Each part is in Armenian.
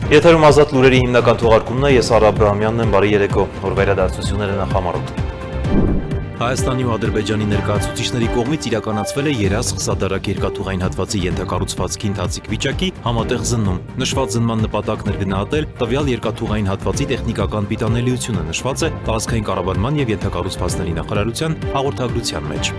Եթերում ազատ լուրերի հիմնական թողարկումն է, ես Արա Աբրահամյանն եմ, բարի երեկո, օրվերադարձությունները նախամարոտ։ Հայաստանի ու Ադրբեջանի ներկայացուցիչների կողմից իրականացվել է երազ Սադարակ երկաթուղային հատվածի ենթակառուցվածքի ընթացիկ վիճակի համատեղ զննում։ Նշված զնման նպատակն էր գնահատել տվյալ երկաթուղային հատվածի տեխնիկական պիտանելիությունը, նշված է տարածքային կառավարման եւ ենթակառուցվածքների նախարարության հաղորդագրության մեջ։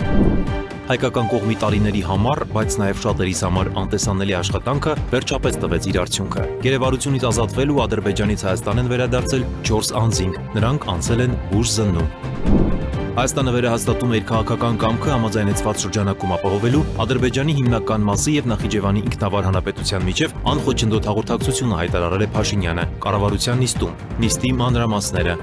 Հայկական կողմի տարիների համար, բայց նաև շատերիս համար անտեսանելի աշխատանքը վերջապես տվեց իր արդյունքը։ Գերեվարությունից ազատվել ու Ադրբեջանից Հայաստան են վերադարձել 4 անձինք, նրանք անցել են բուժ զննում։ Հայաստանը վերահաստատում է իր քաղաքական կամքը համաձայնեցված շրջանակում ապահովելու Ադրբեջանի հիմնական մասի եւ Նախիջևանի ինքնավար հանրապետության միջև անխոչնդոտ հաղորդակցությունը հայտարարել է Փաշինյանը կառավարության նիստում։ Նիստի մանրամասները։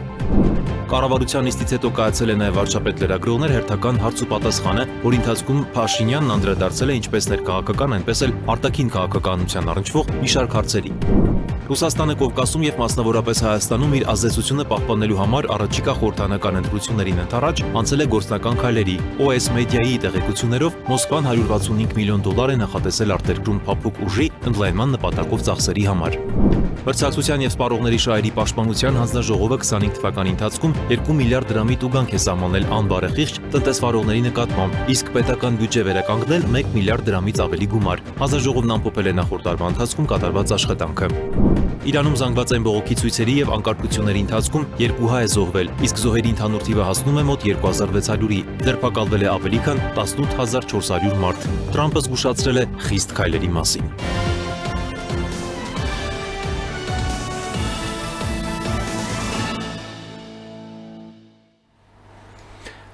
Կառավարության նիստից հետո կայացել է նաև վարչապետ լրագրողներ հերթական հարց ու պատասխանը, որի ընթացքում Փաշինյանն անդրադարձել է ինչպես ներքաղաքական, այնպես էլ արտաքին քաղաքականության առնչվող մի շարք հարցերի։ Ռուսաստանը Կովկասում եւ մասնավորապես Հայաստանում իր ազդեցությունը պահպանելու համար առաջիկա խորհրդանական ընտրություններին ընդառաջ անցել է գործնական քայլերի։ OS Media-ի տեղեկություններով Մոսկվան $165 միլիոն է նախատեսել արտերկրում փափուկ ուժի ընդլայնման նպատակով ծախսերի համար։ Մրցակցության եւ սպառողների շահերի պաշտպանության հանձնաժողովը 25 թվականի ընթացքում 2 միլիարդ դրամի տուգանք է սահմանել անբարեխիղճ տնտեսվարողների նկատմամբ, իսկ պետական բյուջե վերականգնել 1 միլիարդ դրամից ավելի գումար։ Հանձնաժողովն ամփոփել է նախորդ տարվա ընթացքում կատարված աշխատանքը։ Իրանում զանգված այն բողոքի ցույցերի եւ անկարգությունների ընթացքում 2 հայ է զոհվել, իսկ զոհերի ընդհանուր թիվը հասնում է մոտ 2600-ի։ Ձերբակալվել է ավելի քան 18400 մարդ։ Թրամփը զգուշացրել է խիստ քայլերի մասին։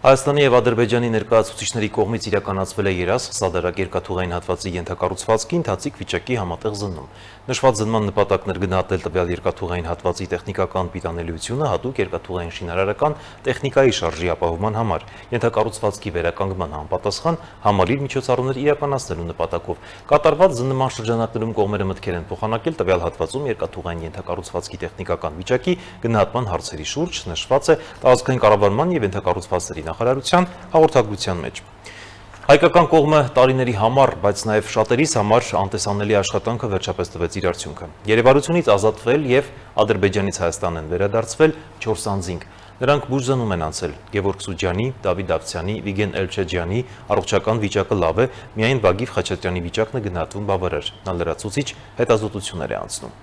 Հայաստանի եւ Ադրբեջանի ներկայացուցիչների կողմից իրականացվել է երազ Սադարակ երկաթուղային հատվածի ենթակառուցվածքի ընթացիկ վիճակի համատեղ զննում։ Նշված զնման նպատակն էր գնահատել տվյալ երկաթուղային հատվածի տեխնիկական պիտանելիությունը հատուկ երկաթուղային շինարարական տեխնիկայի շարժի ապահովման համար, ենթակառուցվածքի վերականգնման համապատասխան համալիր միջոցառումներ իրականացնելու նպատակով։ Կատարված զննման շրջանակներում կողմերը մտքեր են փոխանակել տվյալ հատվածում երկաթուղային ենթակառուցվածքի տեխնիկական վիճակի գնահատման հարցերի շուրջ, նշված է տարածքային կառավարման եւ ենթակառուցվածքների նախարարության հաղորդագրության մեջ։ Հայկական կողմը տարիների համար, բայց նաև շատերիս համար անտեսանելի աշխատանքը վերջապես տվեց իր արդյունքը։ Գերեվարությունից ազատվել եւ Ադրբեջանից Հայաստան են վերադարձվել 4 անձինք։ Նրանք բուժզնում են անցել։ Գևորգ Սուջյանի, Դավիթ Դավթյանի, Վիգեն Էլչեջյանի առողջական վիճակը լավ է, միայն Վագիվ Խաչատրյանի վիճակն է գնահատվում բավարար։ Նա լրացուցիչ հետազոտություններ է անցնում։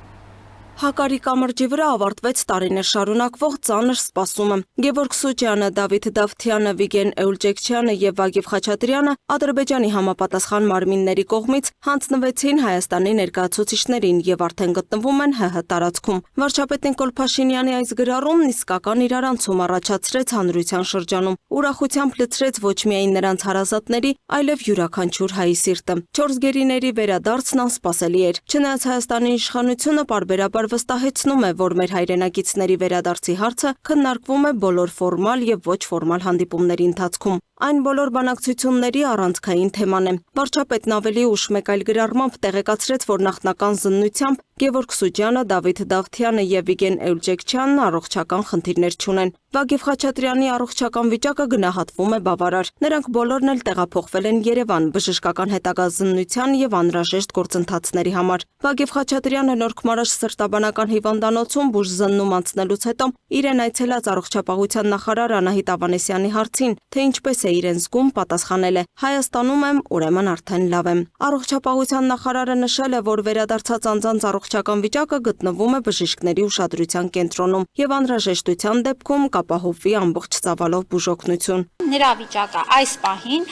Հակարի կամրջի վրա ավարտվեց տարիներ շարունակվող ծանր սպասումը։ Գևորգ Սուջյանը, Դավիթ Դավթյանը, Վիգեն Էուլջեքչյանը եւ Վագիվ Խաչատրյանը Ադրբեջանի համապատասխան մարմինների կողմից հանձնվեցին Հայաստանի ներկայացուցիչներին եւ արդեն գտնվում են ՀՀ տարածքում։ Վարչապետ Նիկոլ Փաշինյանի այս գրառումն իսկական իրարանցում առաջացրեց հանրության շրջանում։ Ուրախությամբ լցրեց ոչ միայն նրանց հարազատների, այլև յուրաքանչյուր հայի սիրտը։ 4 գերիների վերադարձն անսպասելի էր։ Չնայած Հայաստանի իշխանությունը պարբերաբար վստահեցնում է, որ մեր հայրենակիցների վերադարձի հարցը քննարկվում է բոլոր ֆորմալ եւ ոչ ֆորմալ հանդիպումների ընթացքում։ Այն բոլոր բանակցությունների առանցքային թեման է։ Վարչապետն ավելի ուշ մեկ այլ գրառմամբ տեղեկացրեց, որ նախնական զննությամբ Գևորգ Սուջյանը, Դավիթ Դավթյանը եւ Վիգեն Էուլջեքչյանն առողջական խնդիրներ չունեն։ Վագիվ Խաչատրյանի առողջական վիճակը գնահատվում է բավարար։ Նրանք բոլորն էլ տեղափոխվել են Երևան բժշկական հետագա զննության եւ անհրաժեշտ գործընթացների համար։ Վագիվ Խաչատրյանը Նորքմարաշ սրտաբանական հիվանդանոցում բուժզննում անցնելուց հետո իրեն այցելած առողջապահության նախարար Անահիտ Ավանեսյանի հարցին, թե ինչպես է իրեն զգում, պատասխանել է. Հայաստանում եմ, ուրեմն արդեն լավ եմ։ Առողջապահության նախարարը նշել է, որ վերադարձած անձանց առողջական վիճակը գտնվում է բժիշկների ուշադրության կենտրոնում եւ անհրաժեշտության դեպքում կապահովվի ամբողջ ծավալով բուժօգնություն։ Նրա վիճակը այս պահին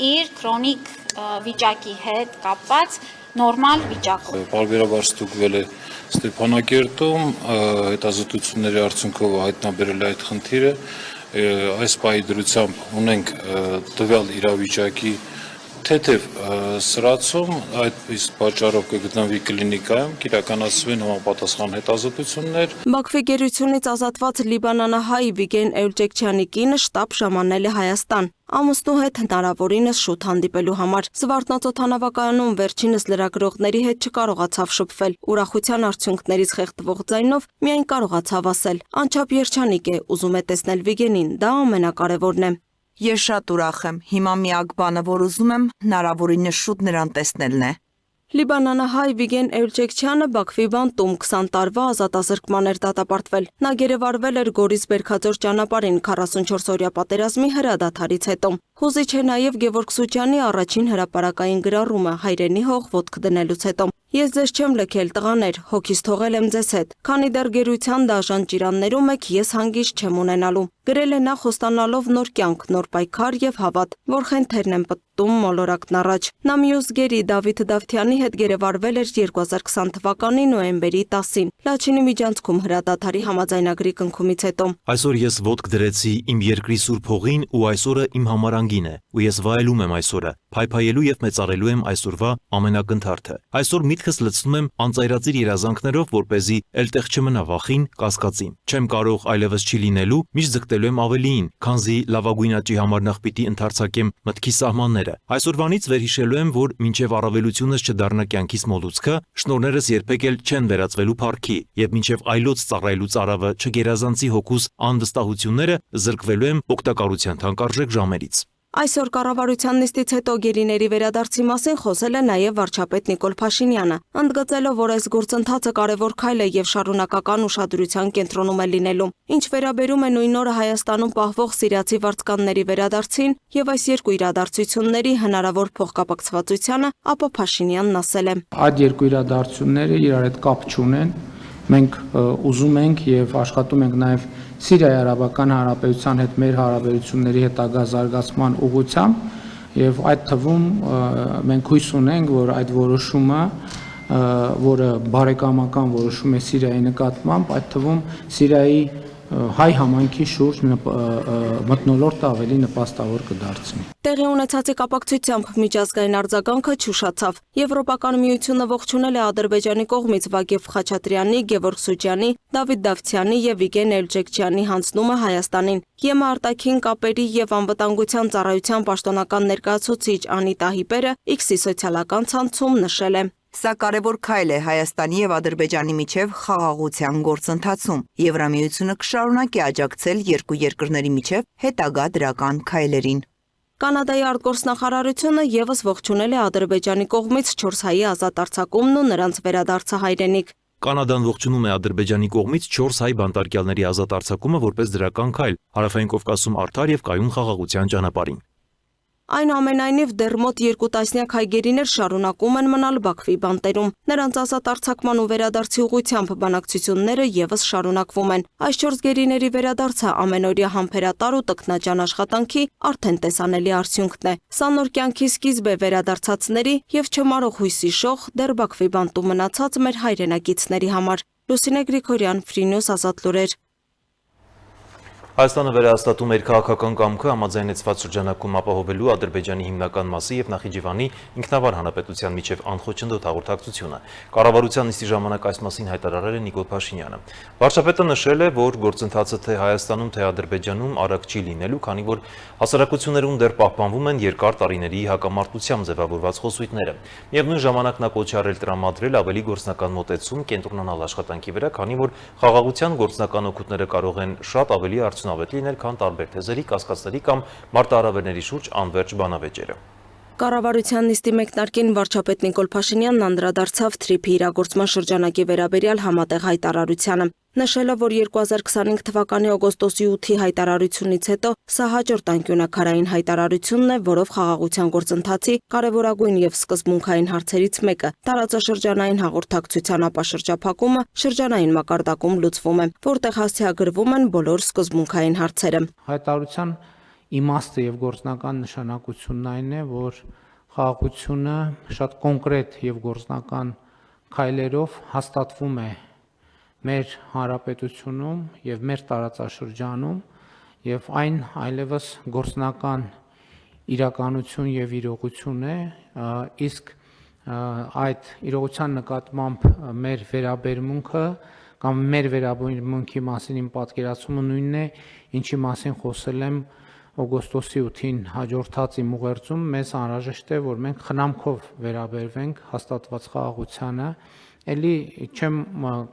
իր քրոնիկ վիճակի հետ կապված նորմալ վիճակով։ Պարբերաբար ստուգվել է Ստեփանակերտում, հետազոտությունների արդյունքով հայտնաբերել է այդ խնդիրը։ Այս պահի դրությամբ ունենք տվյալ իրավիճակի թեթև սրացում, այդ պատճառով կգտնվի կլինիկայում, կիրականացվեն համապատասխան հետազոտություններ։ Բաքվի գերությունից ազատված լիբանանահայ Վիգեն Էուլջեքչյանի կինը շտապ ժամանել է Հայաստան։ Ամուսնու հետ հնարավորինս շուտ հանդիպելու համար։ Զվարթնոցոթանավակայանում վերջինս լրագրողների հետ չկարողացավ շփվել։ Ուրախության արդյունքներից խեղդվող ձայնով միայն կարողացավ ասել. «Անչափ երջանիկ է, ուզում է տեսնել Վիգենին, դա ամենակարևորն է»։ Ես շատ ուրախ եմ։ Հիմա միակ բանը, որ ուզում եմ, հնարավորինս շուտ նրան տեսնելն է։ Լիբանանահայ Վիգեն Էլջեքչյանը Բաքվի բանտում 20 տարվա ազատազրկման էր դատապարտվել։ Նա գերեվարվել էր Գորիս Բերքաձոր ճանապարհին 44-օրյա պատերազմի հրադադարից հետո։ Հուզիչ է նաև Գևորգ Սուջյանի առաջին հրապարակային գրառումը հայրենի հող ոտք դնելուց հետո։ Ես ձեզ չեմ լքել տղաներ, հոգիս թողել եմ ձեզ հետ, քանի դեռ գերության դաժան ճիրաններում եք, ես հանգիստ չեմ ունենալու։ Գրել է նա խոստանալով նոր կյանք, նոր պայքար եւ հավատ, որ խենթերն են պտտում մոլորակն առաջ։ Նա մյուս գերի Դավիթ Դավթյանի հետ գերեվարվել էր 2020 թվականի նոյեմբերի 10-ին, Լաչինի միջանցքում հրադադարի համաձայնագրի կնքումից հետո։ Այսօր ես ոտք դրեցի իմ երկրի սուրբ հողին ու այսօրը իմ համար անգին է, ու ես վայելում եմ այսօրը, փայփայելու եւ մեծարելու եմ այսօրվա ամենակնդարթը։ Այսօր միտքս լցնում եմ անծայրածիր երազանքներով, որպեսզի էլտեղ չմնա վախին, կասկածին։ Չեմ կարող այլևս չի լինելու, միշտ ձգտելու եմ ավելիին, քանզի լավագույն աճի համար նախ պիտի ընդարձակեմ մտքի սահմանները։ Այսօրվանից վերհիշելու եմ, որ մինչև առավելությունս չդառնա կյանքիս մոլուցքը, շնորներս երբեք էլ չեն վերածվելու փառքի, եւ մինչև այլոց ծառայելու ծարավը չգերազանցի հոգուս անվստահությունները, զրկվելու եմ օգտակարության թանկարժեք ժամերից։ Այսօր կառավարության նիստից հետո գերիների վերադարձի մասին խոսել է նաև վարչապետ Նիկոլ Փաշինյանը, ընդգծելով, որ այս գործընթացը կարևոր քայլ է եւ շարունակական ուշադրության կենտրոնում է լինելու։ Ինչ վերաբերում է նույն օրը Հայաստանում պահվող սիրիացի վարձկանների վերադարձին եւ այս երկու իրադարձությունների հնարավոր փոխկապակցվածությանը, ապա Փաշինյանն ասել է. Այդ երկու իրադարձությունները իրար հետ կապ չունեն։ Մենք ուզում ենք եւ աշխատում ենք նաեւ Սիրիայի Արաբական Հանրապետության հետ մեր հարաբերությունների հետագա զարգացման ուղղությամբ եւ այդ թվում մենք հույս ունենք, որ այդ որոշումը, որը բարեկամական որոշում է Սիրիայի նկատմամբ, այդ թվում Սիրիայի հայ համայնքի շուրջ մթնոլորտը ավելի նպաստավոր կդարձնի։ Տեղի ունեցածի կապակցությամբ միջազգային արձագանքը չուշացավ։ Եվրոպական միությունը ողջունել է Ադրբեջանի կողմից Վագեֆ Խաչատրյանի, Գևորգ Սուջյանի, Դավիթ Դավթյանի եւ Վիգեն Էլջեքչյանի հանձնումը Հայաստանին։ ԵՄ արտաքին կապերի եւ անվտանգության ծառայության պաշտոնական ներկայացուցիչ Անիտա Հիպերը X-ի սոցիալական ցանցում նշել է. Սա կարևոր քայլ է Հայաստանի եւ Ադրբեջանի միջև խաղաղության գործընթացում։ Եվրամիությունը կշարունակի աջակցել երկու երկրների միջև հետագա դրական քայլերին։ Կանադայի արտգործնախարարությունը եւս ողջունել է Ադրբեջանի կողմից 4 հայի ազատ արձակումն ու նրանց վերադարձը հայրենիք։ Կանադան ողջունում է Ադրբեջանի կողմից 4 հայ բանտարկյալների ազատ արձակումը որպես դրական քայլ Հարավային Կովկասում արդար եւ կայուն խաղաղության ճանապարհին։ Այնուամենայնիվ դեռ մոտ 2 տասնյակ հայ գերիներ շարունակում են մնալ Բաքվի բանտերում։ Նրանց ազատ արձակման ու վերադարձի ուղղությամբ բանակցությունները եւս շարունակվում են։ Այս 4 գերիների վերադարձը ամենօրյա համբերատար ու տքնաջան աշխատանքի արդեն տեսանելի արդյունքն է։ Սա նոր կյանքի սկիզբ է վերադարձածների եւ չմարող հույսի շող դեռ Բաքվի բանտում մնացած մեր հայրենակիցների համար։ Լուսինե Գրիգորյան, Free News, Ազատ լուրեր։ Հայաստանը վերահաստատում էր քաղաքական կամքը համաձայնեցված շրջանակում ապահովելու Ադրբեջանի հիմնական մասի եւ Նախիջևանի ինքնավար հանրապետության միջև անխոչնդոտ հաղորդակցությունը։ Կառավարության նիստի ժամանակ այս մասին հայտարարել է Նիկոլ Փաշինյանը։ Վարչապետը նշել է, որ գործընթացը թե Հայաստանում, թե Ադրբեջանում արագ չի լինելու, քանի որ հասարակություններում դեռ պահպանվում են երկար տարիների հակամարտությամբ ձևավորված խոսույթները։ Միևնույն ժամանակ նա կոչ է արել տրամադրել ավելի գործնական մոտեցում, կենտրոնանալ աշխատանքի վրա, քանի որ խաղաղության գործնական օգուտները կարող են շատ ավելի արդյունավետ լինել, քան տարբեր թեզերի, կասկածների կամ մարտահրավերների շուրջ անվերջ բանավեճերը։ Կառավարության նիստի մեկնարկին վարչապետ Նիկոլ Փաշինյանն անդրադարձավ թրիփի իրագործման շրջանակի վերաբերյալ համատեղ հայտարարությանը, նշելով, որ 2025 թվականի օգոստոսի 8-ի հայտարարությունից հետո սա հաջորդ անկյունակարային հայտարարությունն է, որով խաղաղության գործընթացի կարևորագույն եւ սկզբունքային հարցերից մեկը՝ տարածաշրջանային հաղորդակցության ապաշրջափակումը շրջանային մակարդակում լուծվում է, որտեղ հասցեագրվում են բոլոր սկզբունքային հարցերը։ Հայտարարության իմաստը եւ գործնական նշանակությունն այն է, որ խաղաղությունը շատ կոնկրետ եւ գործնական քայլերով հաստատվում է մեր հանրապետությունում եւ մեր տարածաշրջանում եւ այն այլևս գործնական իրականություն եւ իրողություն է, իսկ այդ իրողության նկատմամբ մեր վերաբերմունքը կամ մեր վերաբերմունքի մասին իմ պատկերացումը նույնն է, ինչի մասին խոսել եմ օգոստոսի 8-ին հաջորդած իմ ուղերձում, մեզ անհրաժեշտ է, որ մենք խնամքով վերաբերվենք հաստատված խաղաղությանը, էլի չեմ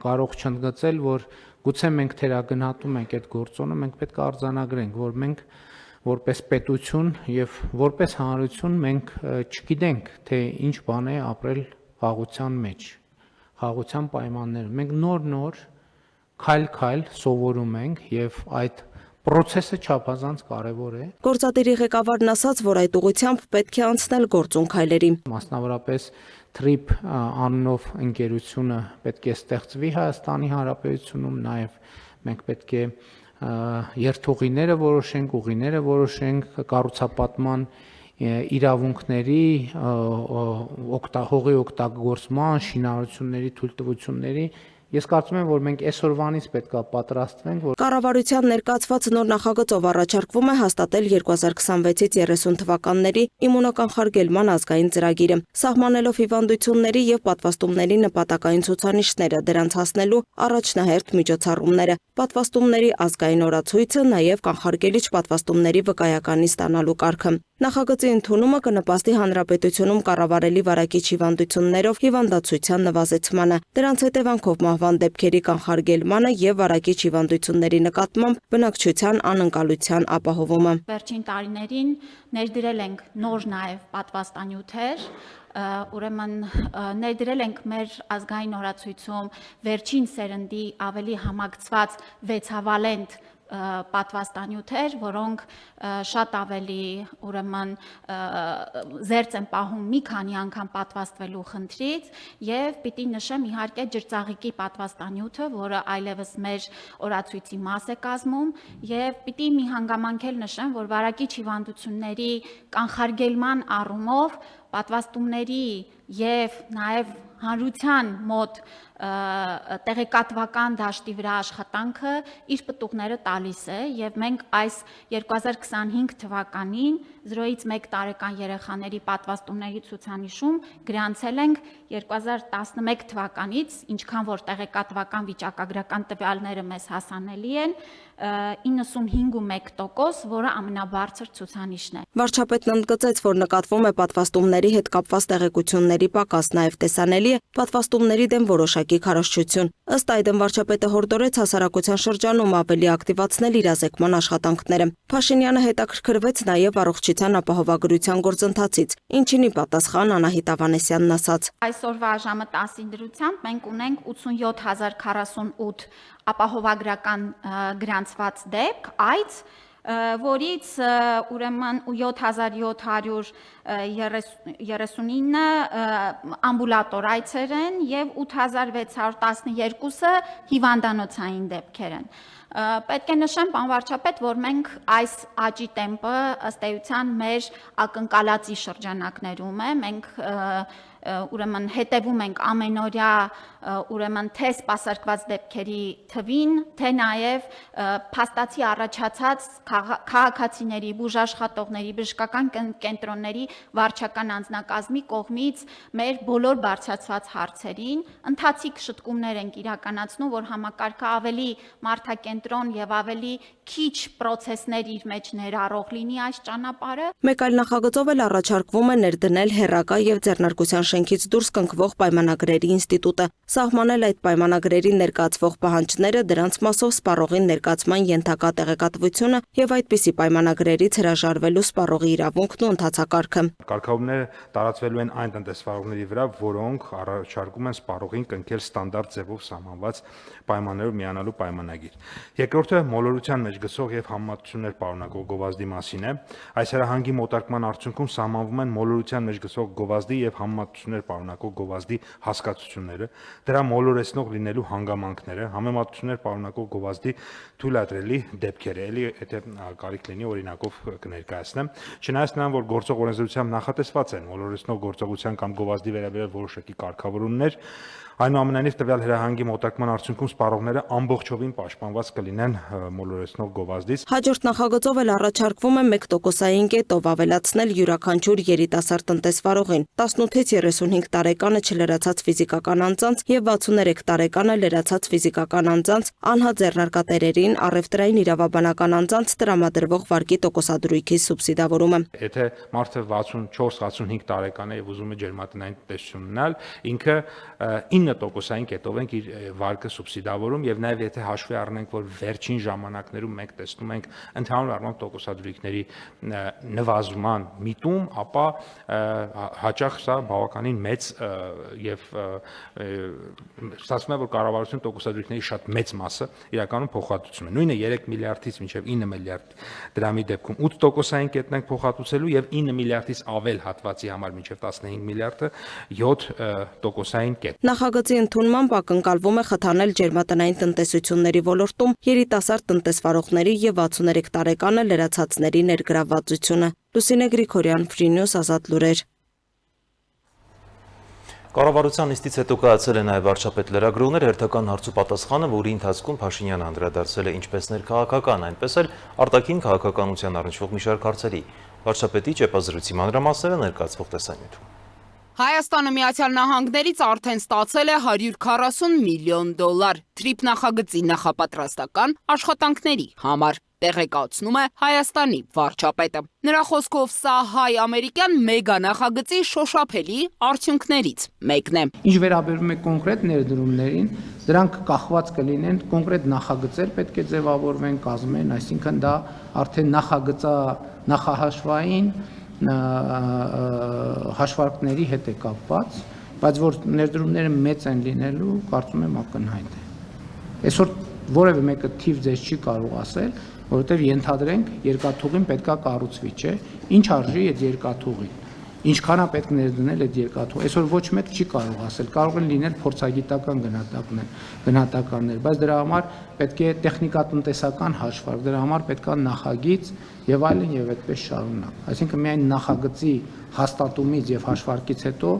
կարող չընդգծել, որ գուցե մենք թերագնահատում ենք այդ գործոնը, մենք պետք է արձանագրենք, որ մենք որպես պետություն եւ որպես հանրություն մենք չգիտենք, թե ինչ բան է ապրել խաղաղության մեջ, խաղաղության պայմաններում։ Մենք նոր քայլ-քայլ սովորում ենք եւ այդ Պրոցեսը չափազանց կարևոր է։ Գործադիրի ղեկավարն ասաց, որ այդ ուղղությամբ պետք է անցնել գործուն քայլերի։ Մասնավորապես TRIP անունով ընկերությունը պետք է ստեղծվի Հայաստանի Հանրապետությունում, նաև մենք պետք է երթուղիները որոշենք, ուղիները որոշենք, կառուցապատման իրավունքների, հողի օգտագործման, շինարարությունների թույլտվությունների Ես կարծում եմ, որ մենք այսօրվանից պետք է պատրաստվենք, որ Կառավարության ներկայացված նոր նախագծով առաջարկվում է հաստատել 2026-ից 30 թվականների իմունոկանխարգելման ազգային ծրագիրը, սահմանելով հիվանդությունների եւ պատվաստումների նպատակային ցուցանիշները, դրանց հասնելու առաջնահերթ միջոցառումները, պատվաստումների ազգային օրացույցը, նաեւ կանխարգելիչ պատվաստումների վկայականի ստանալու կարգը։ Նախագծի ընդունումը կնպաստի հանրապետությունում կառավարելի վարակիչ հիվանդություններով հիվանդացության նվազեցմանը, դրանց հետևանքով մահվան դեպքերի կանխարգելմանը եւ վարակիչ հիվանդությունների նկատմամբ բնակչության անընկալության ապահովումը։ Վերջին տարիներին ներդրել ենք նոր նաև պատվաստանյութեր, ուրեմն ներդրել ենք մեր ազգային օրացույցում վերջին սերնդի ավելի համակցված 6-ավալենտ պատվաստանյութեր, որոնք շատ ավելի ուրեմն զերծ են պահում մի քանի անգամ պատվաստվելու խնդրից եւ պիտի նշեմ իհարկե ջրծաղիկի պատվաստանյութը, որը այլևս մեր օրացույցի մաս է կազմում եւ պիտի մի հանգամանքել նշեմ, որ վարակիչ հիվանդությունների կանխարգելման առումով պատվաստումների եւ նաեւ հանրության մոտ տեղեկատվական դաշտի վրա աշխատանքը իր պտուղները տալիս է եւ մենք այս 2025 թվականին 0-ից 1 տարեկան երեխաների պատվաստումների ցուցանիշում գրանցել ենք 2011 թվականից, ինչքան որ տեղեկատվական վիճակագրական տվյալները մեզ հասանելի են, 95.1%, որը ամենաբարձր ցուցանիշն է։ Վարչապետն ընդգծեց, որ նկատվում է պատվաստումների հետ կապված տեղեկությունների պակաս, նաև տեսանելի է պատվաստումների դեմ որոշակի քարոզչություն։ Ըստ այդմ վարչապետը հորդորեց հասարակության շրջանում ավելի ակտիվացնել իրազեկման աշխատանքները։ Փաշինյանը հետաքրքրվեց նաև առողջության ապահովագրության գործընթացից, ինչինի պատասխան Անահիտ Ավանեսյանն ասաց. Այսօրվա ժամը 10-ի դրությամբ մենք ունենք 87048 ապահովագրական գրանցված դեպք, AIDS, որից ուրեմն 7739 ամբուլատոր այցեր են եւ 8612-ը հիվանդանոցային դեպքեր են։ Պետք է նշեմ, պարոն վարչապետ, որ մենք այս աճի տեմպը ըստ էության մեր ակնկալածի շրջանակներում է, մենք ուրեմն հետևում ենք ամենօրյա ուրեմն թե սպասարկված դեպքերի թվին, թե նաև փաստացի առաջացած քաղաքացիների, բուժաշխատողների, բժշկական կենտրոնների վարչական անձնակազմի կողմից մեր բոլոր բարձրացված հարցերին ընթացիկ շտկումներ ենք իրականացնում, որ համակարգը ավելի մարդակենտրոն եւ ավելի քիչ պրոցեսներ իր մեջ ներառող լինի այս ճանապարհը։ Մեկ այլ նախագծով էլ առաջարկվում է ներդնել հեռակա եւ ձեռնարկության շենքից դուրս կնքվող պայմանագրերի ինստիտուտը, սահմանել այդ պայմանագրերի ներկայացվող պահանջները, դրանց մասով սպառողին ներկայացման ենթակա տեղեկատվությունը եւ այդպիսի պայմանագրերից հրաժարվելու սպառողի իրավունքն ու ընթացակարգը։ Կարգավորումները տարածվելու են այն տնտեսվարողների վրա, որոնք առաջարկում են սպառողին կնքել ստանդարտ ձևով սահմանված պայմաններով միանալու պայմանագիր։ Երկրորդը մոլորության մեջ գցող եւ համեմատություններ պարունակող գովազդի մասին է։ Այս հրահանգի մոտարկման արդյունքում սահմանվում են մոլորության մեջ գցող գովազդի եւ համեմատություններ պարունակող գովազդի հասկացությունները, դրա մոլորեցնող լինելու հանգամանքները, համեմատություններ պարունակող գովազդի թույլատրելի դեպքերը, էլի եթե կարիք լինի օրինակով կներկայացնեմ։ Չնայած նրան, որ գործող օրենսդրությամբ նախատեսված են մոլորեցնող գործողության կամ գովազդի վերաբերյալ որոշակի կարգավորումներ, այնուամենայնիվ տվյալ հրահանգի մոտակման արդյունքում սպառողները ամբողջովին պաշտպանված կլինեն մոլորեցնող գովազդից։ Հաջորդ նախագծով էլ առաջարկվում է 1%-ային կետով ավելացնել յուրաքանչյուր երիտասարդ տնտեսվարողին 18-ից 35 տարեկանը չլրացած ֆիզիկական անձանց եւ 63 տարեկանը լրացած ֆիզիկական անձանց անհատ ձեռնարկատերերին առևտրային իրավաբանական անձանց տրամադրվող վարկի տոկոսադրույքի սուբսիդավորումը։ Եթե մարդը 64-65 տարեկան է եւ ուզում է ջերմատնային տնտեսություն ունենալ, ինքը 9 9%-ային կետով ենք իր վարկը սուբսիդավորում եւ նաեւ եթե հաշվի առնենք, որ վերջին ժամանակներում մենք տեսնում ենք ընդհանուր առմամբ տոկոսադրույքների նվազման միտում, ապա հաճախ սա բավականին մեծ եւ ստացվում է, որ կառավարությունը տոկոսադրույքների շատ մեծ մասը իրականում փոխհատուցում է։ Նույնը 3 միլիարդից մինչև 9 միլիարդ դրամի դեպքում 8%-ային կետն ենք փոխհատուցելու եւ 9 միլիարդից ավել հատվածի համար մինչև 15 միլիարդը 7%-ային կետ։ Նախագծի ընդունմամբ ակնկալվում է խթանել ջերմատնային տնտեսությունների ոլորտում երիտասարդ տնտեսվարողների եւ 63 տարեկան լրացածների ներգրավվածությունը։ Լուսինե Գրիգորյան, Free News, Ազատ լուրեր։ Կառավարության նիստից հետո կայացել է նաև վարչապետ լրագրողներ հերթական հարց ու պատասխանը, որի ընթացքում Փաշինյանը անդրադարձել է ինչպես ներքաղաքական, այնպես էլ արտաքին քաղաքականության առնչվող մի շարք հարցերի։ Վարչապետի ճեպազրույցի մանրամասները ներկայացվող տեսանյութում։ Հայաստանը Միացյալ Նահանգներից արդեն ստացել է $140 միլիոն թրիփ նախագծի նախապատրաստական աշխատանքների համար, տեղեկացնում է Հայաստանի վարչապետը։ Նրա խոսքով սա հայ-ամերիկյան մեգա նախագծի շոշափելի արդյունքներից մեկն է։ Ինչ վերաբերում է կոնկրետ ներդրումներին, դրանք կախված կլինեն կոնկրետ նախագծեր պետք է ձևավորվեն, կազմեն, այսինքն դա արդեն նախահաշվային հաշվարկների հետ է կապված, բայց որ ներդրումները մեծ են լինելու, կարծում եմ ակնհայտ է։ Այսօր որևէ մեկը թիվ ձեզ չի կարող ասել, որովհետև ենթադրենք երկաթուղին պետքա կառուցվի, չէ՞։ Ինչ արժի այդ երկաթուղին։ Ինչքան է պետք ներդնել այդ երկաթուղ։ Այսօր ոչ մեկ չի կարող ասել, կարող են լինել փորձագիտական գնահատականներ, բայց դրա համար պետք է տեխնիկատնտեսական հաշվարկ, դրա համար պետք է նախագիծ եւ այլն եւ այդպես շարունակ։ Այսինքն միայն նախագծի հաստատումից եւ հաշվարկից հետո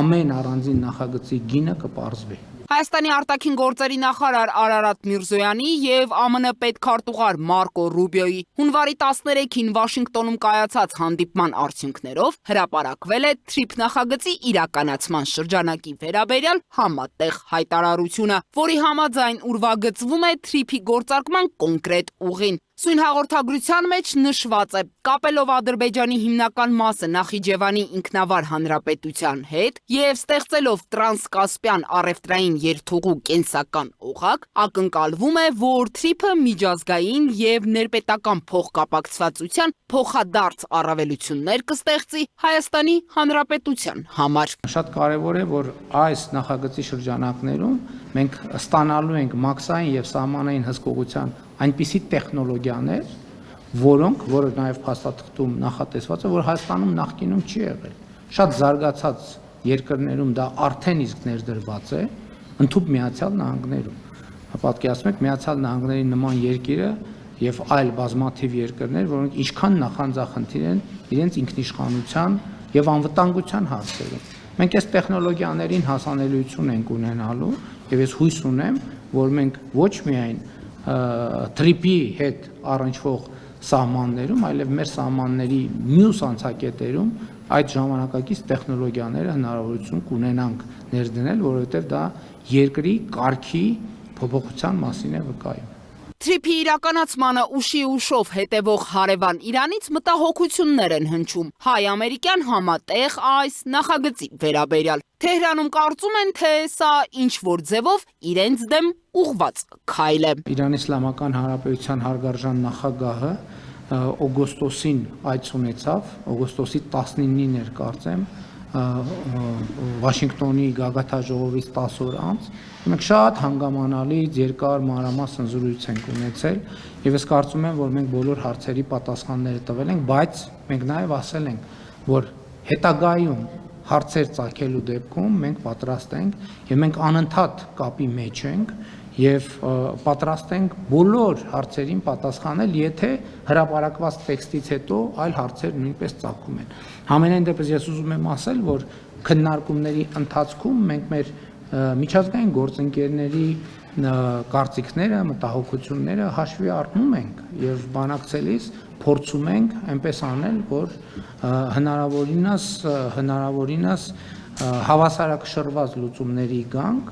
ամեն առանձին նախագծի գինը կպարզվի։ Հայաստանի արտաքին գործերի նախարար Արարատ Միրզոյանի եւ ԱՄՆ պետքարտուղար Մարկո Ռուբիոյի հունվարի 13-ին Վաշինգտոնում կայացած հանդիպման արդյունքներով հրապարակվել է թրիփ նախագծի իրականացման շրջանակի վերաբերյալ համատեղ հայտարարությունը, որի համաձայն ուրվագծվում է թրիփի գործարկման կոնկրետ ուղին։ Սույն հաղորդագրության մեջ նշված է. կապելով Ադրբեջանի հիմնական մասը Նախիջևանի ինքնավար հանրապետության հետ եւ ստեղծելով տրանսկասպյան առևտրային երթուղու կենսական օղակ, ակնկալվում է, որ թրիփը միջազգային եւ ներպետական փոխկապակցվածության փոխադարձ առավելություններ կստեղծի Հայաստանի Հանրապետության համար։ Շատ կարևոր է, որ այս նախագծի շրջանակներում մենք ստանալու ենք մաքսային եւ սահմանային հսկողության այնպիսի տեխնոլոգիաներ, որը նաև փաստաթղթում նախատեսված է, որ Հայաստանում նախկինում չի եղել։ Շատ զարգացած երկրներում դա արդեն իսկ ներդրված է, ընդհանուր Միացյալ Նահանգներում։ Պատկերացնում եք Միացյալ Նահանգների նման երկիրը եւ այլ բազմաթիվ երկրներ, որոնք ինչքան նախանձախնդիր են իրենց ինքնիշխանության եւ անվտանգության հարցերում։ Մենք այս տեխնոլոգիաներին հասանելիություն ենք ունենալու եւ ես հույս ունեմ, որ մենք ոչ միայն թրիփի հետ առնչվող սահմաններում, այլև մեր սահմանների մյուս անցակետերում այդ ժամանակակից տեխնոլոգիաները հնարավորություն կունենանք ներդնել, որովհետև դա երկրի կարգի փոփոխության մասին է վկայում։ Թրիփի իրականացմանը ուշի ուշով հետևող հարևան Իրանից մտահոգություններ են հնչում հայ-ամերիկյան համատեղ այս նախագծի վերաբերյալ։ Թեհրանում կարծում են, թե սա ինչ-որ ձևով իրենց դեմ ուղղված քայլ է։ Իրանի Իսլամական Հանրապետության հարգարժան նախագահը օգոստոսին այց ունեցավ, օգոստոսի 19-ին էր կարծեմ, Վաշինգտոնի գագաթաժողովից 10 օր անց մենք շատ հանգամանալի երկար մանրամասն զրույց ենք ունեցել եւ ես կարծում եմ, որ մենք բոլոր հարցերի պատասխանները տվել ենք, բայց մենք նաեւ ասել ենք, որ հետագայում հարցեր ծագելու դեպքում մենք պատրաստ ենք եւ մենք անընդհատ կապի մեջ ենք եւ պատրաստ ենք բոլոր հարցերին պատասխանել, եթե հրապարակված տեքստից հետո այլ հարցեր նույնպես ծագում են։ Համենայն դեպս ես ուզում եմ ասել, որ քննարկումների ընթացքում մենք մեր միջազգային գործընկերների կարծիքները, մտահոգությունները հաշվի առնում ենք եւ բանակցելիս փորձում ենք այնպես անել, որ հնարավորինս հավասարակշռված լուծումների գանք,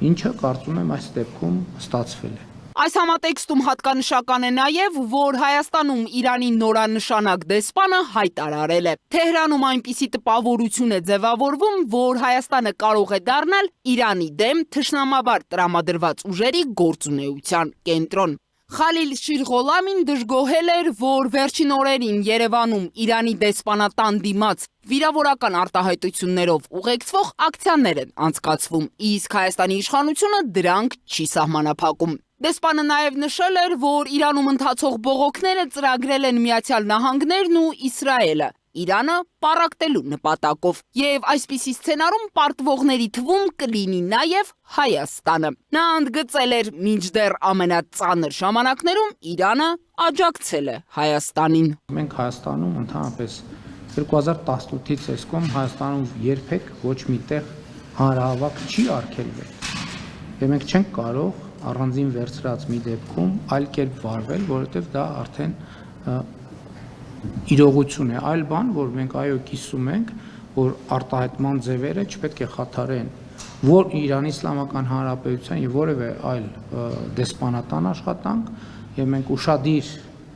ինչը կարծում եմ այս դեպքում ստացվել է։ Այս համատեքստում հատկանշական է նաև, որ Հայաստանում Իրանի նորանշանակ դեսպանը հայտարարել է. Թեհրանում այնպիսի տպավորություն է ձևավորվում, որ Հայաստանը կարող է դառնալ Իրանի դեմ թշնամաբար տրամադրված ուժերի գործունեության կենտրոն։ Խալիլ Շիրղոլամին դժգոհել էր, որ վերջին օրերին Երևանում Իրանի դեսպանատան դիմաց վիրավորական արտահայտություններով ուղեկցվող ակցիաներ են անցկացվում, իսկ Հայաստանի իշխանությունը դրանք չի սահմանափակում։ Դեսպանը նաև նշել էր, որ Իրանում ընթացող բողոքները ծրագրել են Միացյալ Նահանգներն ու Իսրայելը, Իրանը պառակտելու նպատակով, եւ այսպիսի սցենարում պարտվողների թվում կլինի նաև Հայաստանը։ Նա ընդգծել էր, մինչդեռ ամենածանր ժամանակներում Իրանը աջակցել է Հայաստանին։ Մենք Հայաստանում ընդհանրապես 2018-ից այսքան Հայաստանում երբեք ոչ միտեղ հանրահավաք չի արգելվել։ Եվ մենք չենք կարող առանձին վերցրած մի դեպքում այլ կերպ վարվել, որովհետև դա արդեն իրողություն է, այլ բան, որ մենք այո կիսում ենք, որ արտահայտման ձևերը չպետք է խաթարեն որ Իրանի Իսլամական Հանրապետության եւ որևէ այլ դեսպանատան աշխատանք եւ մենք ուշադիր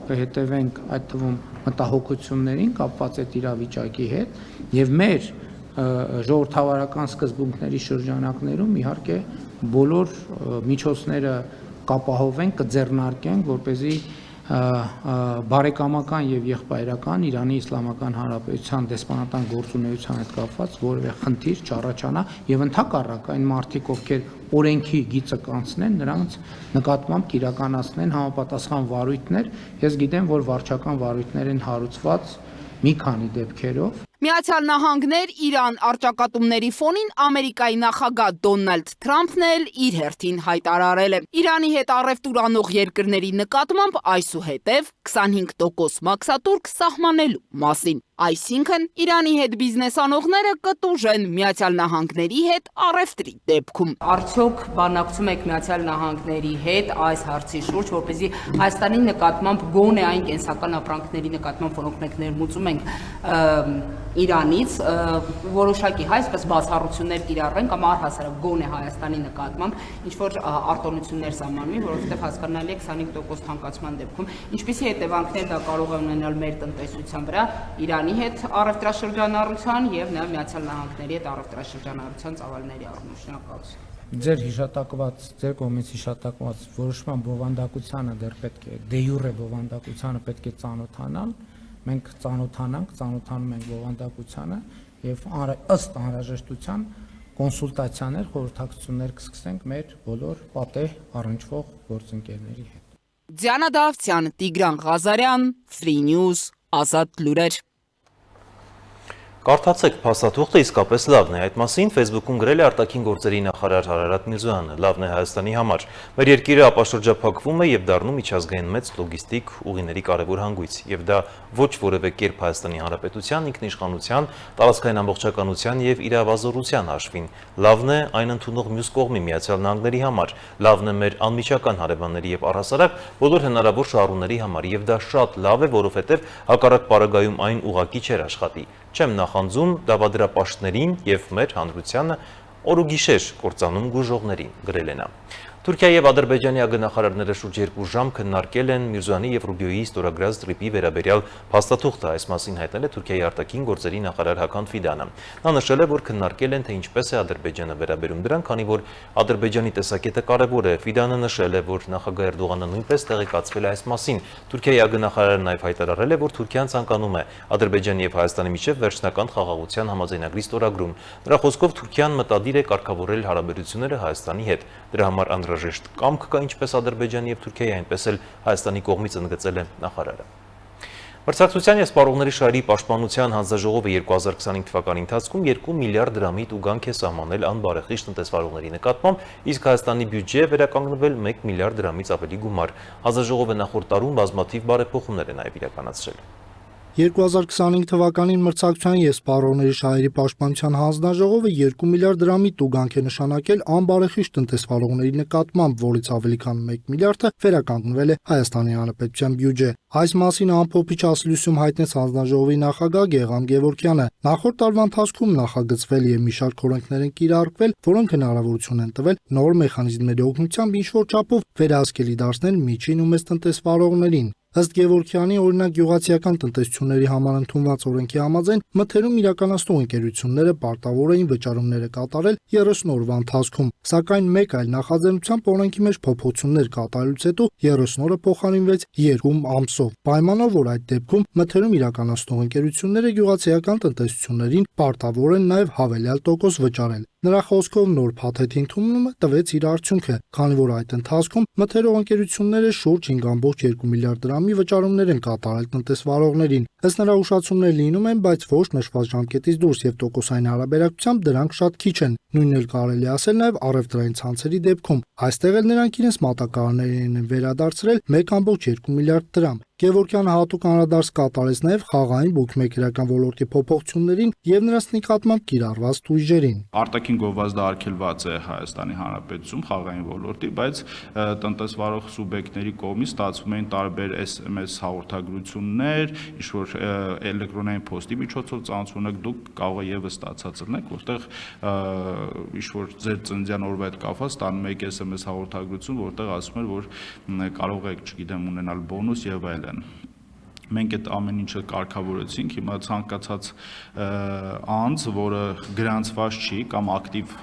կհետևենք այդ թվում մտահոգություններին կապված այդ իրավիճակի հետ եւ մեր ժողովրդավարական սկզբունքների շրջանակներում իհարկե բոլոր միջոցները կապահովենք, կձեռնարկենք, որպեսզի բարեկամական եւ եղբայրական Իրանի Իսլամական Հանրապետության դեսպանատան գործունեության հետ կապված որևէ խնդիր չառաջանա եւ ընդհակառակ այն մարդիկ, ովքեր օրենքի գիծը կանցնեն, նրանց նկատմամբ կիրականացնեն համապատասխան վարույթներ։ Ես գիտեմ, որ վարչական վարույթներ են հարուցված մի քանի դեպքերով։ Միացյալ Նահանգներ Իրան առճակատումների ֆոնին Ամերիկայի նախագահ Դոնալդ Թրամփն էլ իր հերթին հայտարարել է Իրանի հետ առևտուր անող երկրների նկատմամբ այսուհետև 25% մաքսատուրք սահմանելու մասին։ Այսինքն Իրանի հետ բիզնես անողները կտուժեն Միացյալ Նահանգների հետ առևտրի դեպքում։ Արդյոք բանակցում եք Միացյալ Նահանգների հետ այս հարցի շուրջ, որպեսզի Հայաստանի նկատմամբ գոնե այն կենսական ապրանքների նկատմամբ, որոնք մենք ներմուծում ենք Իրանից, որոշակի այսպես բացառություններ կիրառվեն կամ առհասարակ գոնե Հայաստանի նկատմամբ ինչ որ արտոնություններ սահմանվի, որովհետև հասկանալի է 25% թանկացման դեպքում ինչպիսի հետևանքներ դա կարող է ունենալ մեր տնտեսության վրա Իրանի հետ առևտրաշրջանառության եւ նաեւ Միացյալ Նահանգների հետ առևտրաշրջանառության ծավալների առումով։ Շնորհակալություն։ Ձեր հիշատակված, ձեր կողմից հիշատակված որոշման բովանդակությանը դեռ պետք է դե յուրե բովանդակությանը պետք է ծանոթանալ։ Մենք ծանոթանում ենք բովանդակությանը եւ ըստ անհրաժեշտության կոնսուլտացիաներ, խորհրդակցություններ կսկսենք մեր բոլոր պատեհ առնչվող գործընկերների հետ։ Դիանա Դավթյան, Տիգրան Ղազարյան, Free News, Ազատ լուրեր։ Կարդացեք փաստաթուղթը իսկապես լավն է, այդ մասին Facebook-ում գրել է արտաքին գործերի նախարար Արարատ Միրզոյանը, լավն է Հայաստանի համար։ Մեր երկիրը ապաշրջափակվում է եւ դառնում միջազգային մեծ լոգիստիկ ուղիների կարևոր հանգույց, եւ դա ոչ որևէ կերպ Հայաստանի Հանրապետության ինքնիշխանության, տարածքային ամբողջականության եւ իրավազորության հաշվին։ Լավն է այն ընդունող մյուս կողմի Միացյալ Նահանգների համար, լավն է մեր անմիջական հարևանների եւ առհասարակ բոլոր հնարավոր շահառուների համար, եւ դա շատ լավ է, որովհետեւ հակառակ պարագայում այն ուղղակի չէր աշխատի։ Չեմ նախանձում դավադրապաշտներին եւ մեր հանրությանը օր ու գիշեր կործանում գուժողներին, գրել է նա։ Թուրքիա եւ Ադրբեջանի ագնախարարները շուրջ 2 ժամ քննարկել են Միրզոյանի եւ Ռուբիոյի ստորագրած տրիպի վերաբերյալ փաստաթուղթը, այս մասին հայտնել է Թուրքիայի արտաքին գործերի նախարար Հական Ֆիդանը։ Նա նշել է, որ քննարկել են, թե ինչպես է Ադրբեջանը վերաբերում դրան, քանի որ Ադրբեջանի տեսակետը կարևոր է։ Ֆիդանը նշել է, որ նախագահ Էրդողանը նույնպես տեղեկացվել է այս մասին։ Թուրքիայի ագնախարարը նաեւ հայտարարել է, որ Թուրքիան ցանկանում է Ադրբեջանի եւ Հայաստանի միջև վերջնական խաղաղության համաձայնագրի ստորագրում։ Նրա խոսքով Թուրքիան մտադիր է կարգավորել հարաբերությունները Հայաստանի հետ։ Դրա համար անհրաժեշտ կամք կա ինչպես Ադրբեջանի եւ Թուրքիայի, այնպես էլ Հայաստանի կողմից ընդգծել է նախարարը։ Մրցակցության եւ սպառողների շահերի պաշտպանության հանձնաժողովը 2025 թվականի ընթացքում 2 միլիարդ դրամի տուգանք է սահմանել անբարեխիղճ տնտեսվարողների նկատմամբ, իսկ Հայաստանի բյուջեը վերականգնվել 1 միլիարդ դրամից ավելի գումար։ Հանձնաժողովը նախորդ տարում բազմաթիվ բարեփոխումներ է նաեւ իրականացրել։ 2025 թվականին մրցակցության եւ սպառողների շահերի պաշտպանության հանձնաժողովը 2 միլիարդ դրամի տուգանք է նշանակել անբարեխիղճ տնտեսվարողների նկատմամբ, որից ավելի քան 1 միլիարդը վերականգնվել է Հայաստանի Հանրապետության բյուջե։ Այս մասին ամփոփիչ ասելիություն հայտնեց հանձնաժողովի նախագահ Գեգամ Գևորգյանը։ Նախորդ տարվա ընթացքում նախագծվել եւ մի շարք օրենքներ են կիրառվել, որոնք հնարավորություն են տվել նոր մեխանիզմների օգնությամբ ինչ-որ չափով վերահսկելի դարձնել միջին ու մեծ տնտեսվարողներին։ Ըստ Գևորգյանի, օրինակ գյուղացիական տնտեսությունների համար ընդունված օրենքի համաձայն մթերում իրականացնող ընկերությունները պարտավոր էին վճարումները կատարել 30 օրվա ընթացքում, սակայն մեկ այլ նախաձեռնությամբ օրենքի մեջ փոփոխություններ կատարելուց հետո 30 օրը փոխարինվեց 2 ամսով, պայմանով, որ այդ դեպքում մթերում իրականացնող ընկերությունները գյուղացիական տնտեսություններին պարտավոր են նաև հավելյալ տոկոս վճարել։ Նրա խոսքով նոր փաթեթի ընդունումը տվեց իր արդյունքը, քանի որ այդ ընթացքում մթերող ընկերությունները շուրջ 5.2 միլիարդ դրամի վճարումներ են կատարել տնտեսվարողներին։ Ըստ նրա ուշացումներ լինում են, բայց ոչ նշված ժամկետից դուրս եւ տոկոսային հարաբերակցությամբ դրանք շատ քիչ են։ Նույնն էլ կարելի ասել նաև առևտրային ցանցերի դեպքում։ Այստեղ էլ նրանք իրենց մատակարարներին են վերադարձրել 1.2 միլիարդ դրամ։ Գևորգյանը հատուկ անդրադարձ կատարեց նաև խաղային բուքմեկերական ոլորտի փոփոխություններին եւ նրանց նկատմամբ կիրառված տույժերին։ Արտաքին գովազդը արգելված է Հայաստանի Հանրապետությունում խաղային ոլորտի, բայց տնտեսվարող սուբյեկտների կողմից ստացվում են տարբեր SMS հաղորդագրություններ, ինչ-որ էլեկտրոնային փոստի միջոցով ծանոթ դուք կարող եք եւս ստացած լինեք, որտեղ ինչ-որ ձեր ծննդյան օրվա հետ կապված ստանում եք SMS հաղորդագրություն, որտեղ ասում են, որ կարող եք, չգիտեմ, ունենալ բոնուս եւ այլն։ Մենք այդ ամեն ինչը կարգավորեցինք, հիմա ցանկացած անձ, որը գրանցված չի կամ ակտիվ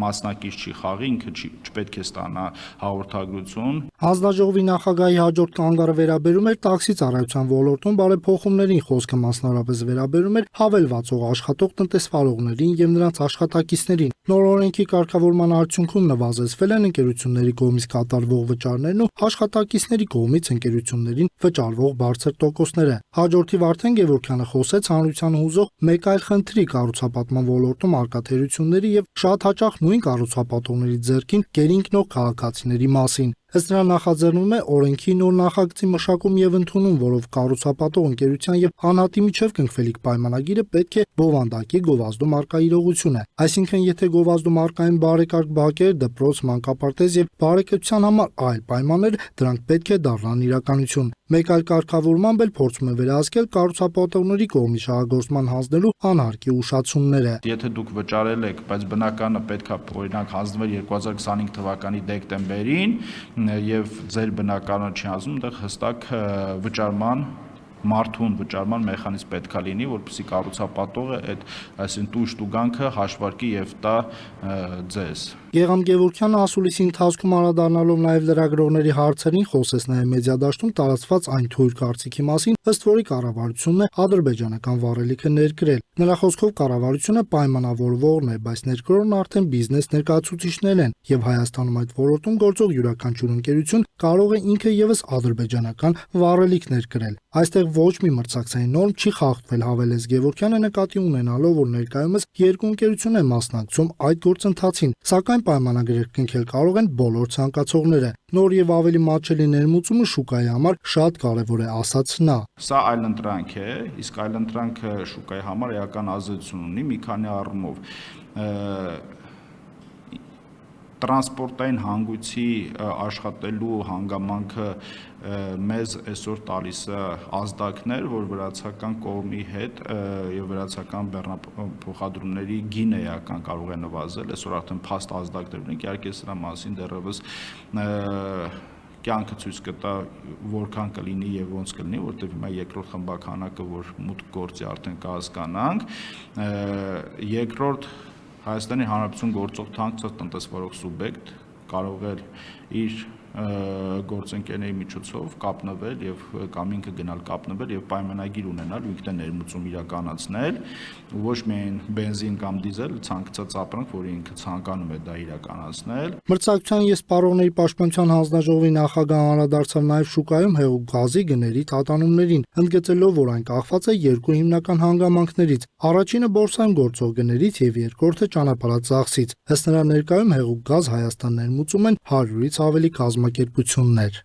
մասնակից չի խաղի, ինքը չպետք է ստանա հաղորդագրություն։ Հանձնաժողովի նախագահի հաջորդ կանգառը վերաբերում էր տաքսի ծառայության ոլորտում բարեփոխումներին, խոսքը մասնավորապես վերաբերում էր հավելվածող աշխատող տնտեսվարողներին եւ նրանց աշխատակիցներին։ Նոր օրենքի կարգավորման արդյունքում նվազեցվել են ընկերությունների կողմից կատարվող վճարներն ու աշխատակիցների կողմից ընկերություններին վճարվող բարձր տոկոսները։ Հաջորդիվ արդեն Գևորգյանը խոսեց հանրության հուզող մեկ այլ խնդրի կառուցապատման ոլորտում արկա թերությունների եւ շատ հաճախ նույն կառուցապատողների ձեռքին գերինքնող քաղաքացիների մասին։ Ըստ նրա նախաձեռնվում է օրենքի նոր նախագծի մշակում եւ ընդունում, որով կառուցապատող ընկերության եւ անհատի միջև կնքվելիք պայմանագիրը պետք է բովանդակի գովազդում արկա իրողությունը։ Այսինքն, եթե գովազդում արկային բարեկարգ բակեր, դպրոց, մանկապարտեզ եւ բարեկեցության համար այլ պայմաններ, դրանք պետք է դառնան իրականություն։ Մեկ այլ կարգավորմամբ էլ փորձում է վերահսկել կառուցապատողների կողմից շահագործման հանձնելու անհարկի ուշացումները։ Եթե դուք վճարել եք, բայց բնականը պետքա օրինակ հանձնվել 2025 թվականի դեկտեմբերին եւ ձեր բնականը չի հանձնում, այնտեղ հստակ վճարման մարդուն վճարման մեխանիզմ պետքա լինի, որպեսզի կառուցապատողը այդ այսինքն տույժ տուգանքը հաշվարկի եւ տա ձեզ։ Գեգամ Գևորգյանը ասուլիսի ընթացքում անդրադառնալով նաև լրագրողների հարցերին խոսեց նաև մեդիադաշտում տարածված այն թույլ կարծիքի մասին, ըստ որի կառավարությունն է ադրբեջանական վառելիքը ներկրել։ Նրա խոսքով կառավարությունը պայմանավորվողն է, բայց ներկրողն արդեն բիզնես ներկայացուցիչներ են եւ Հայաստանում այդ ոլորտում գործող յուրաքանչյուր ընկերություն կարող է ինքը եւս ադրբեջանական վառելիք ներկրել։ Այստեղ ոչ մի մրցակցային նորմ չի խախտվել, հավելեց Գևորգյանը նկատի ունենալով, որ ներկայումս երկու ընկերություն է մասնակցում այդ գործընթացին, սակայն պայմանագրեր կնքել կարող են բոլոր ցանկացողները։ Նոր եւ ավելի մատչելի ներմուծումը շուկայի համար շատ կարեւոր է, ասաց նա։ Սա այլընտրանք է, իսկ այլընտրանքը շուկայի համար էական ազդեցություն ունի մի քանի առումով։ Տրանսպորտային հանգույցի աշխատելու հանգամանքը մեզ այսօր տալիս է ազդակներ, որ վրացական կողմի հետ եւ վրացական բեռնափոխադրումների գինը էական կարող է նվազել, այսօր արդեն փաստ ազդակներ ունենք, իհարկե սրա մասին դեռևս կյանքը ցույց կտա որքան կլինի եւ ոնց կլինի, որտեղ հիմա երկրորդ խմբականակը, որ մուտք գործի արդեն կհասկանանք, երկրորդ Հայաստանի Հանրապետություն գործող թանկացած տնտեսվարող սուբյեկտ կարող է իր գործընկերների միջոցով կապնվել եւ կամ ինքը գնալ կապնվել եւ պայմանագիր ունենալ ու ինքն ներմուծում իրականացնել ոչ միայն բենզին կամ դիզել ցանկացած ապրանք, որը ինքը ցանկանում է դա իրականացնել։ Մրցակցության եւ սպառողների պաշտպանության հանձնաժողովի նախագահը անդրադարձավ նաեւ շուկայում հեղուկ գազի գների տատանումներին, ընդգծելով, որ այն կախված է երկու հիմնական հանգամանքներից՝ առաջինը բորսայում գործող գներից եւ երկրորդը ճանապարհածախսից։ Ըստ նրա ներկայում հեղուկ գազ Հայաստան ներմուծում են 100-ից ավելի կազմակերպություններ։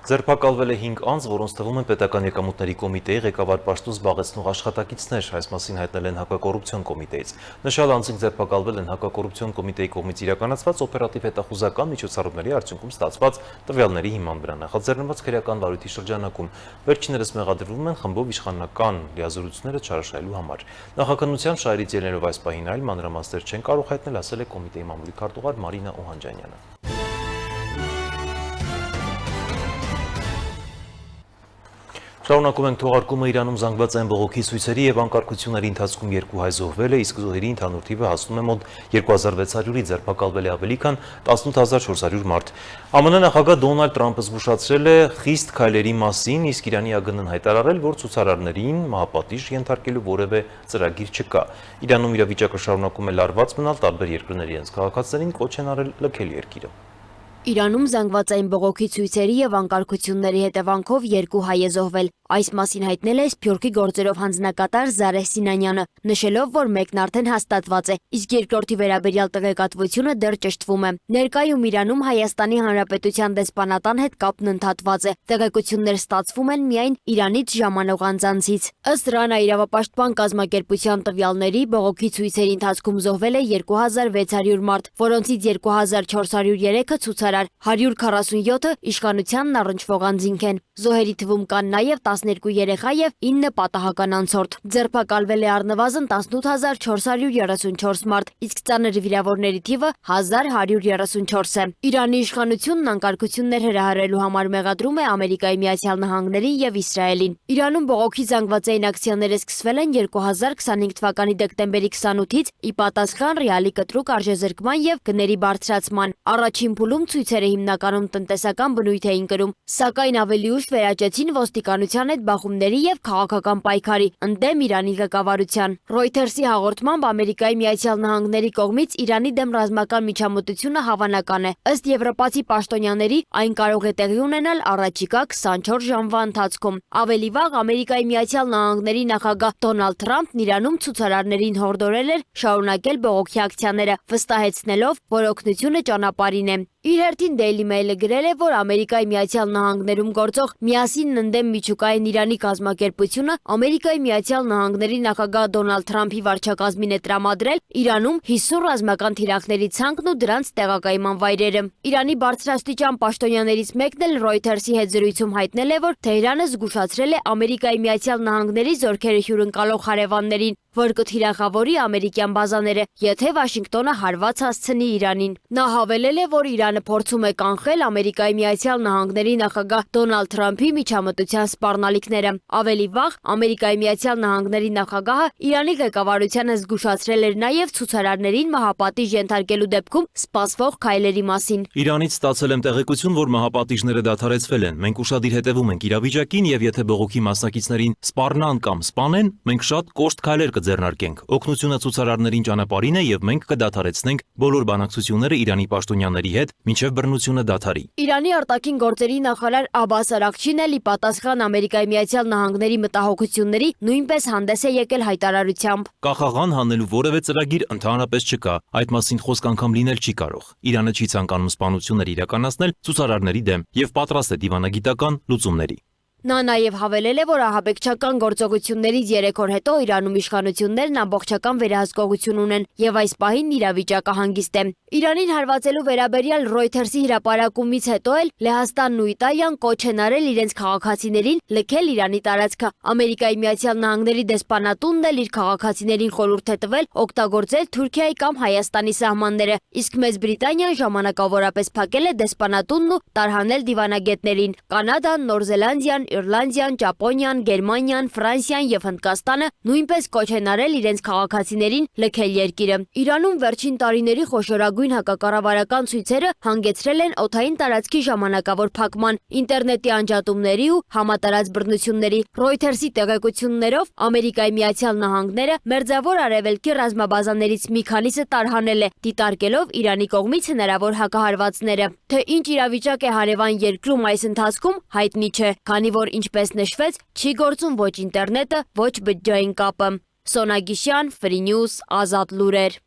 Ձերբակալվել է 5 անձ, որոնց թվում են պետական եկամուտների կոմիտեի ղեկավար պաշտոն զբաղեցնող աշխատակիցներ, այս մասին հայտնել են հակակոռուպցիոն կոմիտեից։ Նշյալ անձինք ձերբակալվել են հակակոռուպցիոն կոմիտեի կողմից իրականացված օպերատիվ հետախուզական միջոցառումների արդյունքում ստացված տվյալների հիման վրա նախաձեռնված քրեական վարույթի շրջանակում։ Վերջիններս մեղադրվում են խմբով իշխանական լիազորությունները չարաշահելու համար։ Նախաքննության շահերից ելնելով այս պահին այլ մանրամասներ չեն կարող հայտնել, ասել է կոմիտեի մամուլի քարտուղար Մարինա Օհանջանյանը։ Շարունակում ենք թողարկումը Իրանում զանգվածային բողոքի ցույցերի եւ անկարգությունների ընթացքում 2 հայ զոհվել է, իսկ զոհերի ընդհանուր թիվը հասնում է մոտ 2600-ի, ձերբակալվել է ավելի քան 18400 մարդ։ ԱՄՆ նախագահ Դոնալդ Թրամփը զգուշացրել է խիստ քայլերի մասին, իսկ Իրանի ԱԳՆ-ն հայտարարել, որ ցուցարարներին մահապատիժ ենթարկելու որևէ ծրագիր չկա։ Իրանում իրավիճակը շարունակում է լարված մնալ, տարբեր երկրների իրենց քաղաքացիներին կոչ են արել լքել երկիրը։ Իրանում զանգվածային բողոքի ցույցերի եւ անկարգությունների հետևանքով 2 հայ է զոհվել։ Այս մասին հայտնել է Սփյուռքի գործերով հանձնակատար Զարեհ Սինանյանը, նշելով, որ մեկն արդեն հաստատված է, իսկ երկրորդի վերաբերյալ տեղեկատվությունը դեռ ճշտվում է։ Ներկայում Իրանում Հայաստանի Հանրապետության դեսպանատան հետ կապն ընդհատված է։ Տեղեկություններ ստացվում են միայն Իրանից ժամանող անձանցից։ Ըստ ՌԱՆԱ իրավապաշտպան կազմակերպության տվյալների, բողոքի ցույցերի ընթացքում զոհվել է 2600 մարդ, որոնցից 2403-ը ցուցարար, 147-ը իշխանությանն առնչվող անձինք են։ Զոհերի թվում կան նաև 12 երեխա եւ 9 պատահական անցորդ։ Ձերբակալվել է առնվազն 18434 մարդ, իսկ ծանր վիրավորների թիվը 1134 է։ Իրանի իշխանությունն անկարգություններ հրահրելու համար մեղադրում է Ամերիկայի Միացյալ Նահանգներին եւ Իսրայելին։ Իրանում բողոքի զանգվածային ակցիաները սկսվել են 2025 թվականի դեկտեմբերի 28-ից ի պատասխան ռիալի կտրուկ արժեզրկման եւ գների բարձրացման։ Առաջին փուլում ցույցերը հիմնականում տնտեսական բնույթ էին կրում, սակայն ավելի ուշ վերաճեցին ոստիկանության հետ բախումների եւ քաղաքական պայքարի ընդդեմ Իրանի ղեկավարության։ Reuters-ի հաղորդմամբ Ամերիկայի Միացյալ Նահանգների կողմից Իրանի դեմ ռազմական միջամտությունը հավանական է։ Ըստ եվրոպացի պաշտոնյաների, այն կարող է տեղի ունենալ առաջիկա 24 ժամվա ընթացքում։ Ավելի վաղ Ամերիկայի Միացյալ Նահանգների նախագահ Դոնալդ Թրամփն Իրանում ցուցարարներին հորդորել էր շարունակել բողոքի ակցիաները, վստահեցնելով, որ օգնությունը ճանապարհին է։ Իր հերթին Daily Mail-ը գրել է, որ Ամերիկայի Միացյալ Նահանգներում գործող Միասին ընդդեմ միջուկային Իրանի կազմակերպությունը Ամերիկայի Միացյալ Նահանգների նախագահ Դոնալդ Թրամփի վարչակազմին է տրամադրել Իրանում 50 ռազմական թիրախների ցանկն ու դրանց տեղակայման վայրերը։ Իրանի բարձրաստիճան պաշտոնյաներից մեկն էլ Reuters-ի հետ զրույցում հայտնել է, որ Թեհրանը զգուշացրել է Ամերիկայի Միացյալ Նահանգների զորքերը հյուրընկալող հարևաններին, որ կթիրախավորի ամերիկյան բազաները, եթե Վաշինգտոնը հարված հասցնի Իրանին։ Նա հավելել է, որ Իրանը փորձում է կանխել Ամերիկայի Միացյալ Նահանգների նախագահ Դոնալդ Թրամփի միջամտության սպառնալիքները։ Ավելի վաղ Ամերիկայի Միացյալ Նահանգների նախագահը Իրանի ղեկավարությանը զգուշացրել էր նաև ցուցարարներին մահապատիժ ենթարկելու դեպքում սպասվող քայլերի մասին։ Իրանից ստացել եմ տեղեկություն, որ մահապատիժները դադարեցվել են։ Մենք ուշադիր հետևում ենք իրավիճակին եւ եթե բողոքի մասնակիցներին սպառնան կամ սպանեն, մենք շատ կոշտ քայլեր կձեռնարկենք։ Օգնությունը ցուցարարներին ճանապարհին է եւ մենք կդադարեցնենք բոլոր բանակցությունները Իրանի պաշտոնյաների հետ, մինչև բռնությունը դադարի։ Իրանի արտաքին գործերի նախարար Աբբաս Արաքչին էլ ի պատասխան Ամերիկայի Միացյալ Նահանգների մտահոգությունների նույնպես հանդես է եկել հայտարարությամբ։ Կախաղան հանելու որևէ ծրագիր ընդհանրապես չկա, այդ մասին խոսք անգամ լինել չի կարող։ Իրանը չի ցանկանում սպանություններ իրականացնել ցուցարարների դեմ եւ պատրաստ է դիվանագիտական լուծումների։ Նա նաև հավելել է, որ ահաբեկչական գործողություններից 3 օր հետո Իրանում իշխանություններն ամբողջական վերահսկողություն ունեն եւ այս պահին իրավիճակը հանգիստ է։ Իրանին հարվածելու վերաբերյալ Reuters-ի հրապարակումից հետո էլ Լեհաստանն ու Իտալիան կոչ են արել իրենց քաղաքացիներին լքել Իրանի տարածքը։ Ամերիկայի Միացյալ Նահանգների դեսպանատունն էլ իր քաղաքացիներին խորհուրդ է տվել օգտագործել Թուրքիայի կամ Հայաստանի սահմանները, իսկ Մեծ Բրիտանիան ժամանակավորապես փակել է դեսպանատունն ու տարհանել դիվանագետներին։ Կանադան, Նոր Զելանդիան, Իռլանդիան, Ճապոնիան, Գերմանիան, Ֆրանսիան եւ Հնդկաստանը նույնպես կոչ են արել իրենց քաղաքացիներին լքել երկիրը։ Իրանում վերջին տարիների խոշորագույն հակակառավարական ցույցերը հանգեցրել են օդային տարածքի ժամանակավոր փակման, ինտերնետի անջատումների ու համատարած բռնությունների։ Reuters-ի տեղեկություններով Ամերիկայի Միացյալ Նահանգները Մերձավոր Արևելքի ռազմաբազաներից մի քանիսը տարհանել է, դիտարկելով Իրանի կողմից հնարավոր հակահարվածները։ Թե ինչ իրավիճակ է հարևան երկրում այս ընթացքում, հայտնի չէ, քանի որ ինչպես նշվեց, չի գործում ոչ ինտերնետը, ոչ բջջային կապը։ Սոնա Գիշյան, Free News, Ազատ լուրեր։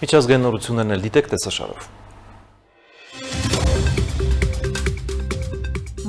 Միջազգային նորություններն էլ դիտեք տեսաշարով։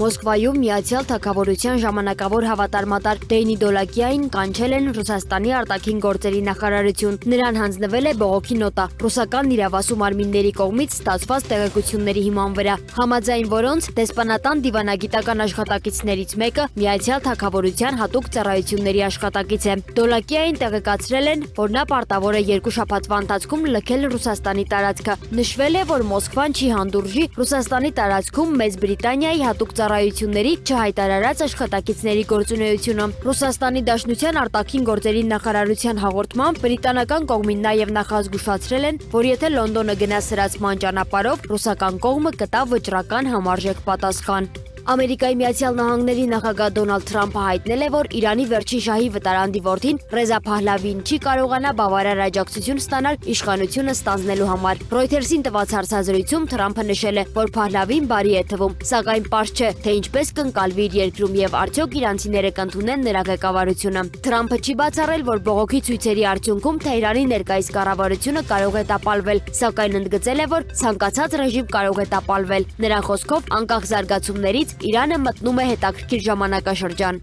Մոսկվայում Միացյալ Թագավորության ժամանակավոր հավատարմատար Դեյնի Դոլակիային կանչել են Ռուսաստանի արտաքին գործերի նախարարություն։ Նրան հանձնվել է բողոքի նոտա ռուսական իրավասու մարմինների կողմից ստացված տեղեկությունների հիման վրա, համաձայն որոնց դեսպանատան դիվանագիտական աշխատակիցներից մեկը Միացյալ Թագավորության հատուկ ծառայությունների աշխատակից է։ Դոլակիային տեղեկացրել են, որ նա պարտավոր է 2 շաբաթվա ընթացքում լքել Ռուսաստանի տարածքը։ Նշվել է, որ Մոսկվան չի հանդուրժի Ռուսաստանի տարածքում Մեծ Բրիտանիայի հատուկ ծառայությունների չհայտարարած աշխատակիցների գործունեությունը։ Ռուսաստանի Դաշնության արտաքին գործերի նախարարության հաղորդմամբ բրիտանական կողմին նաև նախազգուշացրել են, որ եթե Լոնդոնը գնա սրացման ճանապարհով, ռուսական կողմը կտա վճռական համարժեք պատասխան։ Ամերիկայի Միացյալ Նահանգների նախագահ Դոնալդ Թրամփը հայտնել է, որ Իրանի վերջին շահի վտարանդի որդին Ռեզա Փահլավին չի կարողանա բավարար աջակցություն ստանալ իշխանությունը ստանձնելու համար։ Reuters-ին տված հարցազրույցում Թրամփը նշել է, որ Փահլավին բարի է թվում, սակայն պարզ չէ, թե ինչպես կընկալվի իր երկրում եւ արդյոք իրանցիները կընդունեն նրա ղեկավարությունը։ Թրամփը չի բացառել, որ բողոքի ցույցերի արդյունքում Թեհրանի ներկայիս կառավարությունը կարող է տապալվել, սակայն ընդգծել է, որ ցանկացած ռեժիմ կարող է տապալվել։ Նրա խոսքով, անկախ զարգացումներից Իրանը մտնում է հետաքրքիր ժամանակաշրջան։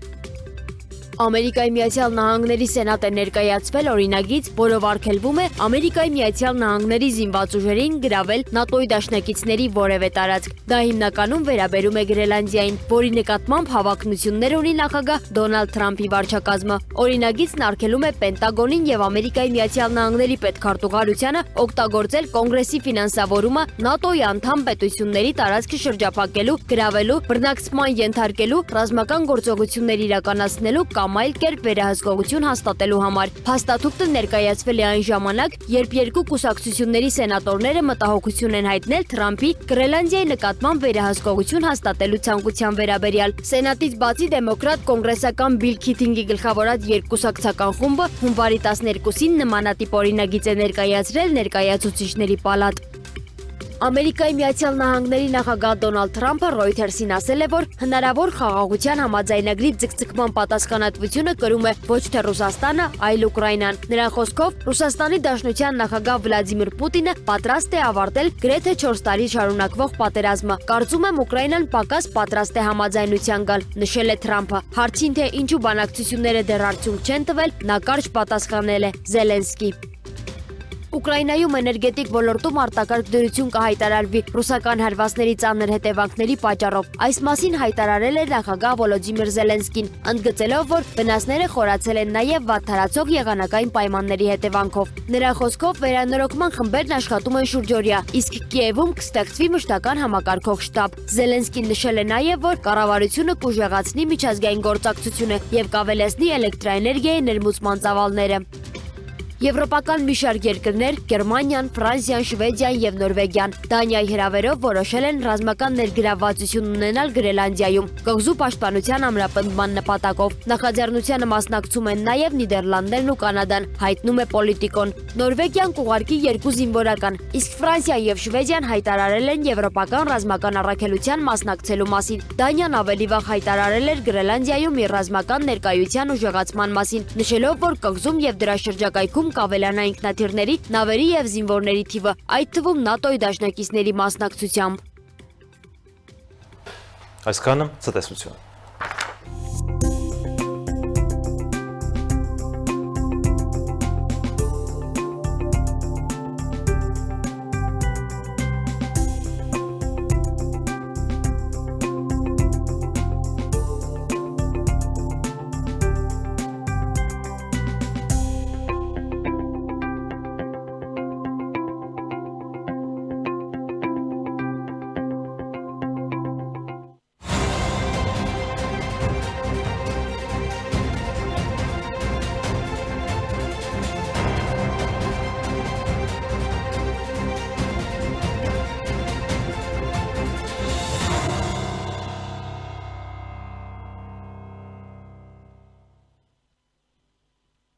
Ամերիկայի Միացյալ Նահանգների Սենատ է ներկայացվել օրինագիծ, որով արգելվում է Ամերիկայի Միացյալ Նահանգների զինված ուժերին գրավել ՆԱՏՕ-ի դաշնակիցների որևէ տարածք։ Դա հիմնականում վերաբերում է Գրենլանդիային, որի նկատմամբ հավակնություններ ունի նախագահ Դոնալդ Թրամփի վարչակազմը։ Օրինագիծն արգելում է Պենտագոնին եւ Ամերիկայի Միացյալ Նահանգների պետքարտուղարությանը օգտագործել Կոնգրեսի ֆինանսավորումը ՆԱՏՕ-ի անդամ պետությունների տարածքը շրջափակելու, գրավելու, բռնակցման ենթարկելու, ռազմական գործողություններ իրականացնելու կամ այլ կերպ վերահսկողություն հաստատելու համար։ Փաստաթուղթը ներկայացվել է այն ժամանակ, երբ երկու կուսակցությունների սենատորները մտահոգություն են հայտնել Թրամփի Գրենլանդիայի նկատմամբ վերահսկողություն հաստատելու ցանկության վերաբերյալ։ Սենատից բացի դեմոկրատ կոնգրեսական Բիլ Քիթինգի գլխավորած երկկուսակցական խումբը հունվարի 12-ին նմանատիպ օրինագիծ է ներկայացրել ներկայացուցիչների պալատ։ Ամերիկայի Միացյալ Նահանգների նախագահ Դոնալդ Թրամփը Reuters-ին ասել է, որ հնարավոր խաղաղության համաձայնագրի ձգձգման պատասխանատվությունը կրում է ոչ թե Ռուսաստանը, այլ Ուկրաինան։ Նրա խոսքով Ռուսաստանի Դաշնության նախագահ Վլադիմիր Պուտինը պատրաստ է ավարտել գրեթե 4 տարի շարունակվող պատերազմը։ Կարծում եմ Ուկրաինան պակաս պատրաստ է համաձայնության գալ, նշել է Թրամփը։ Հարցին, թե ինչու բանակցությունները դեռ արդյունք չեն տվել, նա կարճ պատասխանել է. Զելենսկի։ Ուկրաինայում էներգետիկ ոլորտում արտակարգ դրություն կհայտարարվի ռուսական հարվածների ծանր հետևանքների պատճառով։ Այս մասին հայտարարել է նախագահ Վոլոդիմիր Զելենսկին, ընդգծելով, որ վնասները խորացել են նաև վատթարացող եղանակային պայմանների հետևանքով։ Նրա խոսքով վերանորոգման խմբերն աշխատում են շուրջօրյա, իսկ Կիևում կստեղծվի մշտական համակարգող շտաբ։ Զելենսկին նշել է նաև, որ կառավարությունը կուժեղացնի միջազգային գործակցությունը եւ կավելացնի էլեկտրաէներգիայի ներմուծման ծավալները։ Եվրոպական մի շարք երկրներ՝ Գերմանիան, Ֆրանսիան, Շվեդիան եւ Նորվեգիան, Դանիայի հրավերով որոշել են ռազմական ներգրավվածություն ունենալ Գրենլանդիայում, կղզու պաշտպանության ամրապնդման նպատակով։ Նախաձեռնությանը մասնակցում են նաեւ Նիդերլանդներն ու Կանադան, հայտնում է Պոլիտիկոն։ Նորվեգիան կուղարկի 2 զինվորական, իսկ Ֆրանսիան եւ Շվեդիան հայտարարել են եվրոպական ռազմական առաքելության մասնակցելու մասին։ Դանիան ավելի վաղ հայտարարել էր Գրենլանդիայում իր ռազմական ներկայության ուժեղացման մասին, նշելով, որ կղզում եւ դրա շրջակայքում կավելանա ինքնաթիռների, նավերի եւ զինվորների թիվը, այդ թվում ՆԱՏՕ-ի դաշնակիցների մասնակցությամբ։ Այսքանը ցտեսություն։